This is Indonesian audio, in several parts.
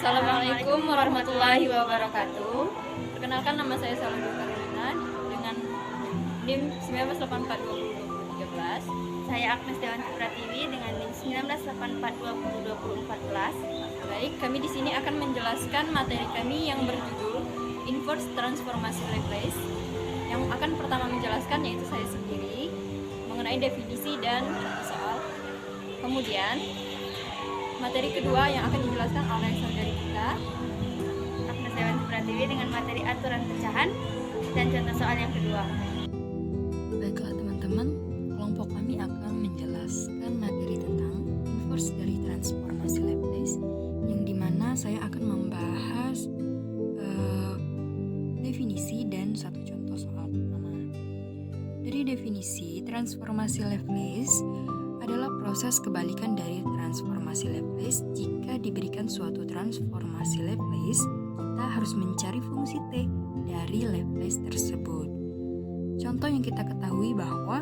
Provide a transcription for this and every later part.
Assalamualaikum warahmatullahi wabarakatuh. Perkenalkan, nama saya Saludyo Karolina dengan NIM 19842013. Saya Agnes Dewanti Pratiwi dengan NIM 1984202014. Baik, kami di sini akan menjelaskan materi kami yang berjudul Inverse Transformasi Laplace. Yang akan pertama menjelaskan yaitu saya sendiri mengenai definisi dan contoh soal. Kemudian materi kedua yang akan dijelaskan oleh saudari kita Agnes Dewanti Pratiwi dengan materi aturan pecahan dan contoh soal yang kedua. Baiklah teman-teman, kelompok kami akan menjelaskan materi tentang inverse dari transformasi Laplace, yang dimana saya akan membahas definisi dan satu contoh soal pertama. Dari definisi, transformasi Laplace adalah proses kebalikan dari transformasi Laplace. Jika diberikan suatu transformasi Laplace, kita harus mencari fungsi T dari Laplace tersebut. Contoh yang kita ketahui bahwa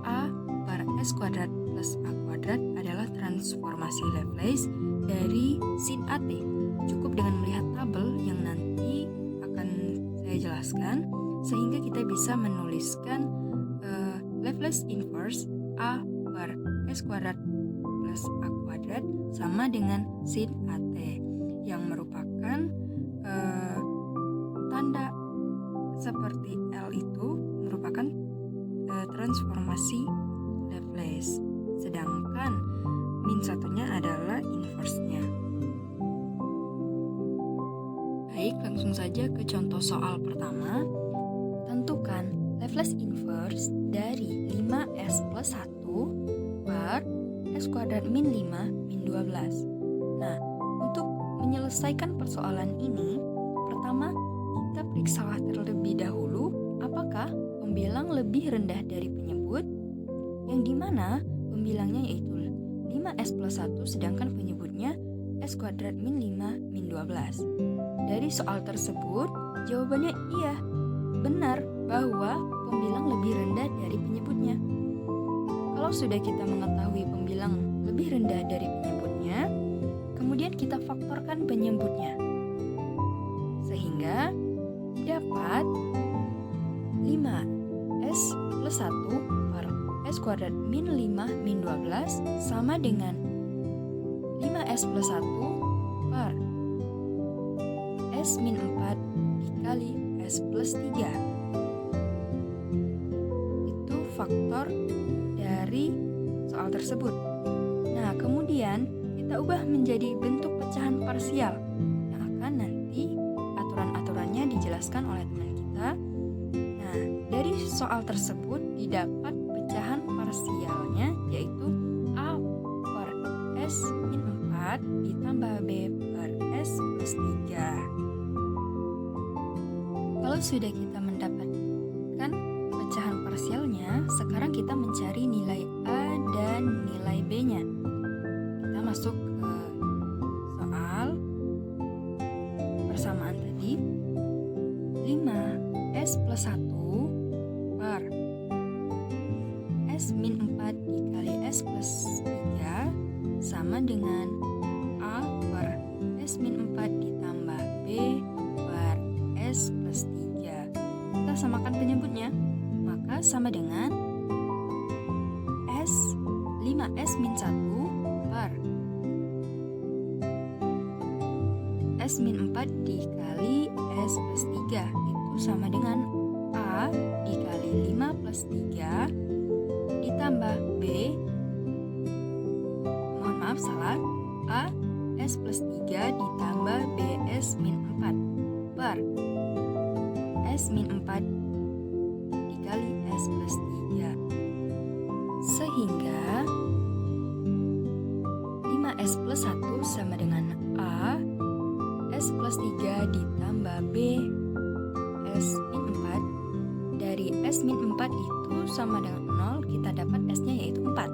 A per S kuadrat plus A kuadrat adalah transformasi Laplace dari sin AT. Cukup dengan melihat tabel yang nanti akan saya jelaskan, sehingga kita bisa menuliskan Laplace inverse A per S kuadrat plus A kuadrat sama dengan sin AT, yang merupakan tanda seperti L itu merupakan transformasi Laplace, sedangkan min satunya adalah inverse-nya. Baik, langsung saja ke contoh soal pertama. Tentukan Laplace inverse dari 5S plus 1 per S kuadrat min 5 min 12. Nah, untuk menyelesaikan persoalan ini, pertama kita periksalah terlebih dahulu apakah pembilang lebih rendah dari penyebut, yang dimana pembilangnya yaitu 5S plus 1 sedangkan penyebutnya S kuadrat min 5 min 12. Dari soal tersebut, jawabannya iya, benar bahwa pembilang lebih rendah dari penyebutnya. Kalau sudah kita mengetahui pembilang lebih rendah dari penyebutnya, kemudian kita faktorkan penyebutnya, sehingga dapat 5S plus 1 per S kuadrat min 5 min 12 sama dengan 5S plus 1 per S min 4 dikali S plus 3. Itu faktor dari soal tersebut. Nah, kemudian kita ubah menjadi bentuk pecahan parsial yang akan nanti aturan-aturannya dijelaskan oleh teman kita. Nah, dari soal tersebut didapat pecahan parsialnya yaitu A per S min 4 ditambah B per S plus 3. Kalau sudah kita mendapatkan pecahan parsialnya, sekarang kita mencari nilai A dan nilai B-nya. Kita masuk ke soal persamaan tadi. 5S plus 1 per S min 4 dikali S plus 3 sama dengan A per S min 4 ditambah B per S plus 3. Kita samakan penyebutnya, maka sama dengan 5S min 1 per S min 4 dikali S plus 3, itu sama dengan A dikali 5 plus 3 ditambah B, mohon maaf salah, A S plus 3 ditambah BS min 4 per S min 4 dikali S plus 3, sehingga 5S plus 1 sama dengan A S plus 3 ditambah B S min 4. Dari S min 4 itu sama dengan 0, kita dapat S-nya yaitu 4.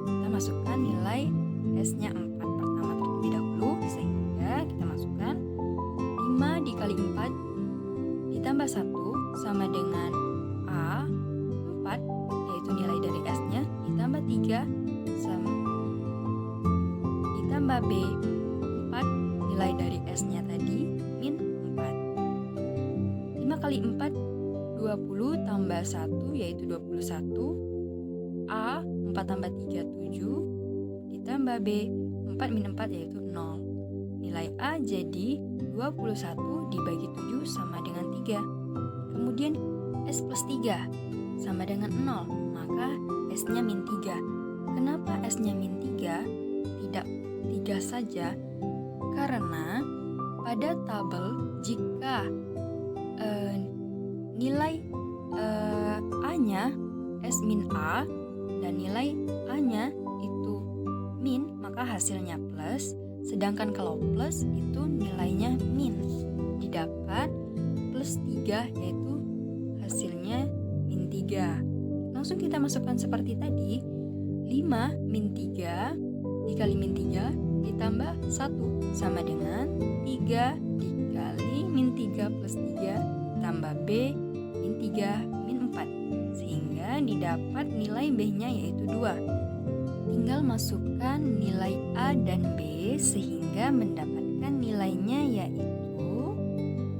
Kita masukkan nilai S-nya 4 pertama terlebih dahulu, sehingga kita masukkan 5 dikali 4 ditambah 1 sama dengan A 4, yaitu nilai dari S-nya, ditambah 3 sama ditambah B 4 nilai dari S-nya tadi min 4. 5 kali 4 20 tambah 1 yaitu 21. A 4 tambah 3 7 ditambah B 4 min 4 yaitu 0. Nilai A jadi 21 dibagi 7 sama dengan 3. Kemudian S plus 3 sama dengan 0, maka S-nya min 3. Kenapa S-nya min 3? Tidak 3 saja, karena pada tabel jika nilai A-nya S min A dan nilai A-nya itu min, maka hasilnya plus. Sedangkan kalau plus itu nilainya min, didapat plus 3 yaitu hasilnya min 3. Langsung kita masukkan seperti tadi, 5 min 3 dikali min 3 ditambah 1 sama dengan 3 dikali min 3 plus 3 tambah B min 3 min 4, sehingga didapat nilai B-nya yaitu 2. Tinggal masukkan nilai A dan B sehingga mendapatkan nilainya yaitu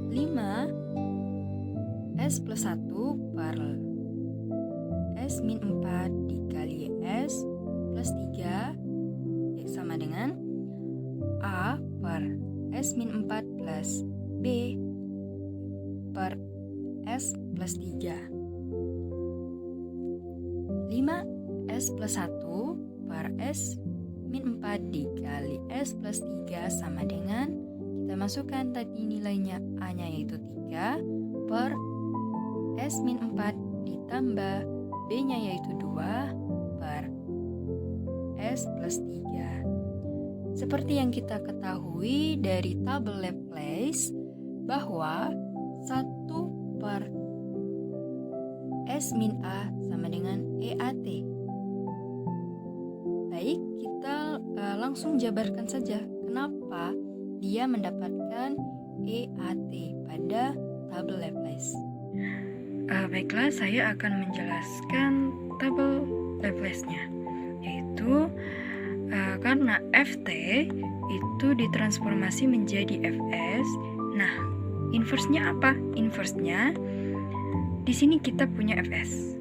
5 S plus 1 per S min 4 dikali S plus 3 sama dengan A per S min 4 plus B per S plus 3. 5 S plus 1 per S min 4 dikali S plus 3 sama dengan, kita masukkan tadi nilainya A-nya yaitu 3 per S min 4 ditambah B-nya yaitu 2 per S plus 3. Seperti yang kita ketahui dari tabel Laplace bahwa 1 per S min A sama dengan EAT. Baik, kita langsung jabarkan saja kenapa dia mendapatkan EAT pada tabel Laplace. Baiklah, saya akan menjelaskan tabel Laplace-nya, yaitu karena FT itu ditransformasi menjadi Fs. Nah, inverse-nya apa? Inverse-nya di sini kita punya Fs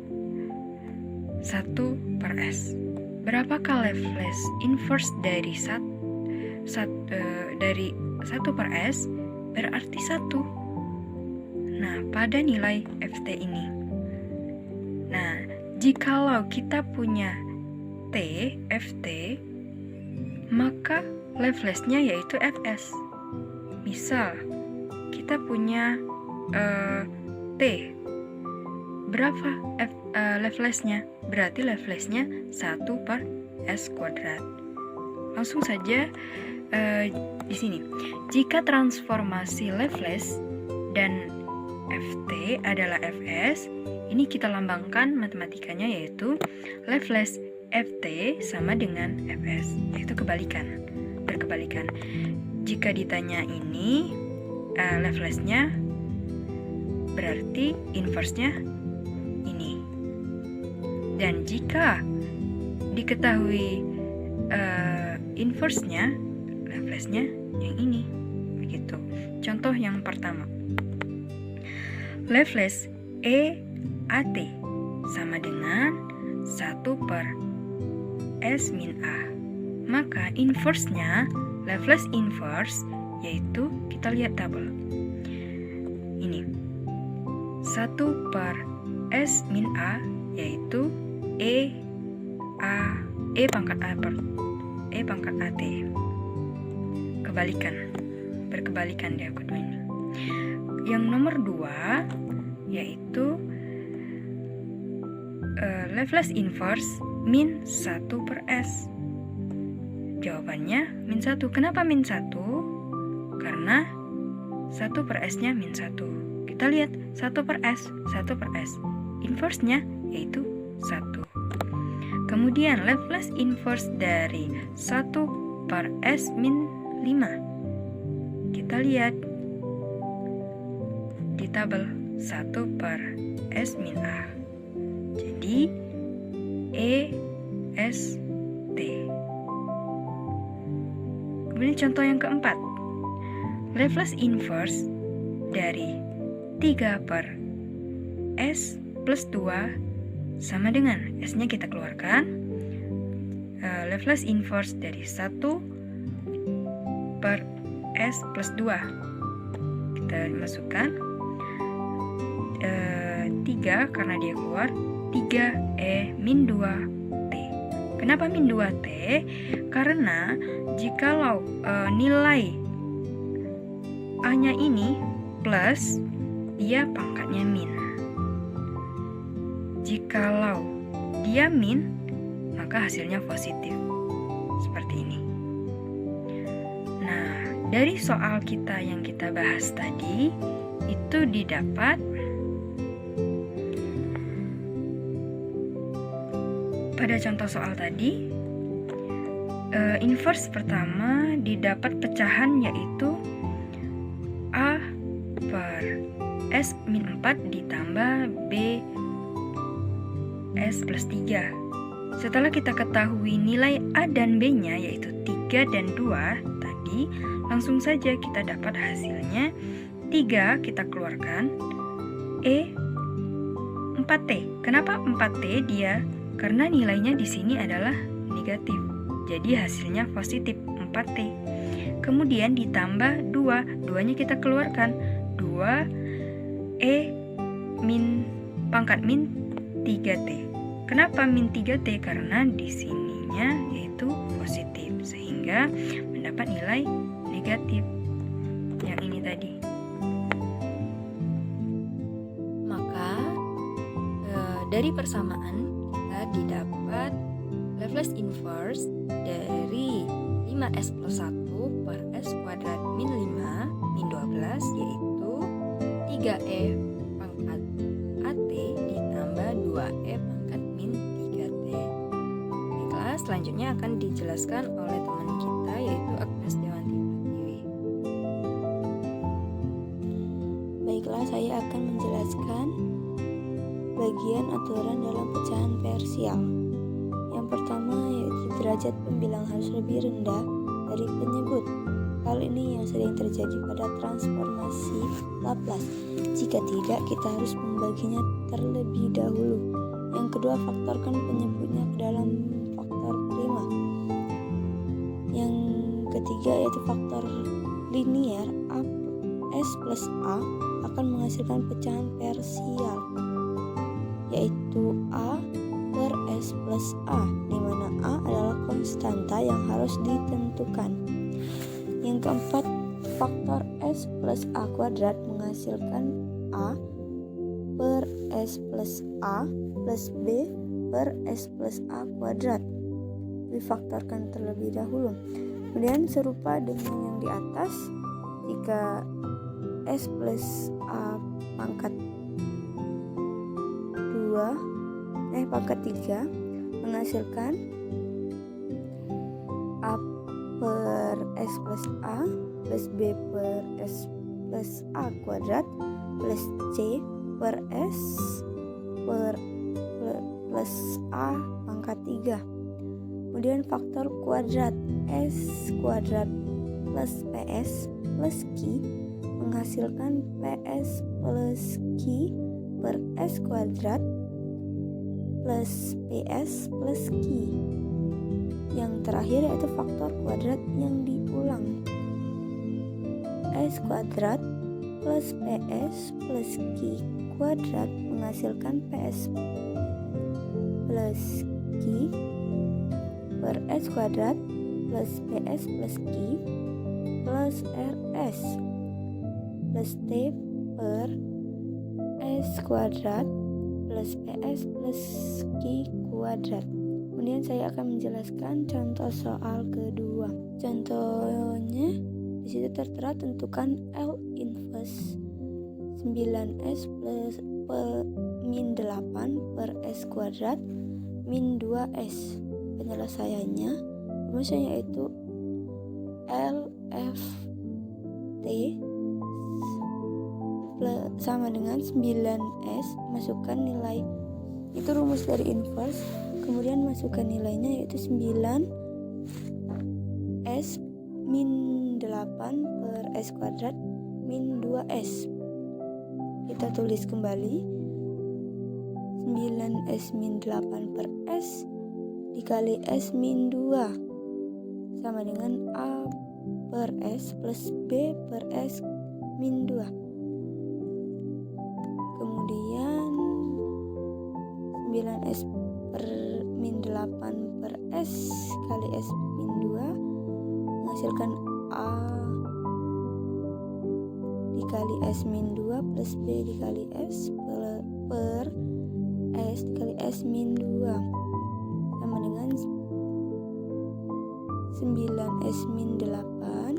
1 per S. Berapakah Laplace inverse dari 1 per S? Berarti 1. Nah, pada nilai Ft ini. Nah, jikalau kita punya T, Ft, maka Laplace-nya yaitu Fs. Misal, kita punya T. Berapa Laplace-nya? Berarti Laplace-nya 1 per S kuadrat. Langsung saja di sini. Jika transformasi Laplace dan Ft adalah Fs, ini kita lambangkan matematikanya yaitu Laplace Ft sama dengan Fs, yaitu berkebalikan. Jika ditanya ini Laplace-nya, berarti inverse-nya ini. Dan jika diketahui inverse-nya, Laplace-nya yang ini. Begitu. Contoh yang pertama. Laplace EAT sama dengan 1 per S min A. Maka inverse-nya, Laplace inverse, yaitu kita lihat tabel. Ini 1 per S min A yaitu E pangkat A per E pangkat AT. Berkebalikan dia kedua ini. Yang nomor 2 yaitu Laplace inverse min 1 per S. Jawabannya min 1. Kenapa min 1? Karena 1 per S-nya min 1. Kita lihat 1 per S. Inverse-nya yaitu 1. Kemudian Laplace inverse dari 1 per S min 5. Kita lihat di tabel 1 per S min A. Jadi EST. Kemudian contoh yang keempat. Laplace inverse dari 3 per S plus 2 sama dengan S-nya kita keluarkan. Laplace inverse dari 1 per S plus 2 kita masukkan 3 karena dia keluar 3E min 2T. Kenapa min 2T? Karena jikalau nilai A-nya ini plus, dia pangkatnya min. Jikalau dia min, maka hasilnya positif. Seperti ini. Nah, dari soal kita yang kita bahas tadi, itu didapat pada contoh soal tadi, inverse pertama didapat pecahan yaitu A per S min 4 ditambah B S plus 3. Setelah kita ketahui nilai A dan B-nya yaitu 3 dan 2 tadi, langsung saja kita dapat hasilnya 3 kita keluarkan E 4T. Kenapa 4T dia? Karena nilainya di sini adalah negatif. Jadi hasilnya positif 4T. Kemudian ditambah 2, 2-nya kita keluarkan 2 E min pangkat min 3T. Kenapa min 3T? Karena di sininya yaitu positif sehingga mendapat nilai negatif yang ini tadi. Maka dari persamaan kita didapat Laplace inverse dari 5S plus 1 per S kuadrat min 5 min 12 yaitu 3E pangkat AT ditambah 2E pangkat min 3T. Baiklah, selanjutnya akan dijelaskan oleh teman kita yaitu Agnes Dewanti Pratiwi. Baiklah, saya akan menjelaskan bagian aturan dalam pecahan parsial. Yang pertama yaitu derajat pembilang harus lebih rendah dari penyebut. Hal ini yang sering terjadi pada transformasi Laplace. Jika tidak, kita harus membaginya terlebih dahulu. Yang kedua, faktorkan penyebutnya ke dalam faktor prima. Yang ketiga yaitu faktor linier A S plus A akan menghasilkan pecahan parsial, yaitu A per S plus A, di mana A adalah konstanta yang harus ditentukan. Yang keempat, faktor S plus A kuadrat menghasilkan A per S plus A plus B per S plus A kuadrat. Difaktorkan terlebih dahulu. Kemudian serupa dengan yang di atas, jika S plus A pangkat 3 menghasilkan A per S plus A plus B per S plus A kuadrat plus C per S plus A pangkat 3. Kemudian faktor kuadrat S kuadrat plus PS plus Q menghasilkan PS plus Q per S kuadrat plus PS plus Q. Yang terakhir yaitu faktor kuadrat yang diulang. S kuadrat plus PS plus Q kuadrat menghasilkan PS plus Q per S kuadrat plus PS plus Q plus RS plus T per S kuadrat plus PS plus Q kuadrat. Kemudian saya akan menjelaskan contoh soal kedua. Contohnya di situ tertera tentukan L inverse 9S plus min 8 per S kuadrat min 2S. Penyelesaiannya rumusnya yaitu LFT sama dengan 9S, masukkan nilai, itu rumus dari inverse, kemudian masukkan nilainya yaitu 9S min 8 per per S kuadrat min 2S. Kita tulis kembali 9S min 8 per S dikali S min 2 sama dengan A per S plus B per S min 2. Kemudian 9S per min 8 per S kali S min 2 menghasilkan A dikali S min 2 plus B dikali S per S dikali S min 2 sama dengan 9S min 8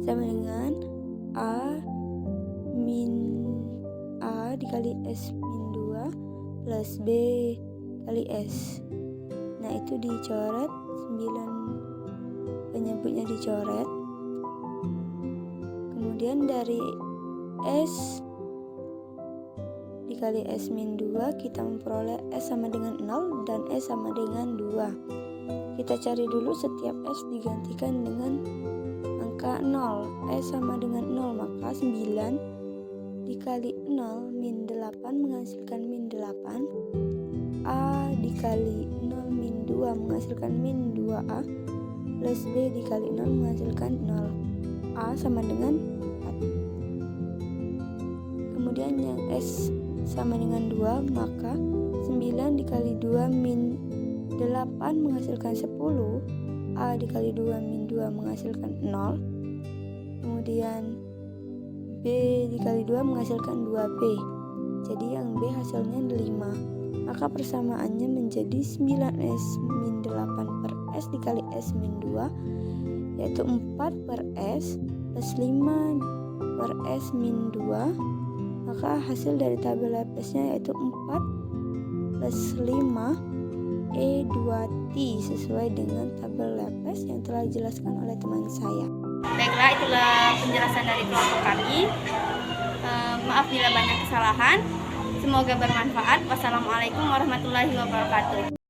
sama dengan A dikali S min 2 plus B kali S. Nah, itu dicoret, 9 penyebutnya dicoret. Kemudian dari S dikali S min 2 kita memperoleh S sama dengan 0 dan S sama dengan 2. Kita cari dulu setiap S digantikan dengan angka 0. S sama dengan 0, maka 9 dikali 0 min 8 menghasilkan min 8. A dikali 0 min 2 menghasilkan min 2A plus B dikali 0 menghasilkan 0. A sama dengan 4. Kemudian yang S sama dengan 2, maka 9 dikali 2 min 8 menghasilkan 10. A dikali 2 min 2 menghasilkan 0. Kemudian B dikali 2 menghasilkan 2B. Jadi yang B hasilnya 5. Maka persamaannya menjadi 9S min 8 per S dikali S min 2, yaitu 4 per S plus 5 per S min 2. Maka hasil dari tabel Laplace-nya yaitu 4 plus 5 E2T sesuai dengan tabel Laplace yang telah dijelaskan oleh teman saya. Baiklah, itulah penjelasan dari kelompok kami. Maaf bila banyak kesalahan. Semoga bermanfaat. Wassalamualaikum warahmatullahi wabarakatuh.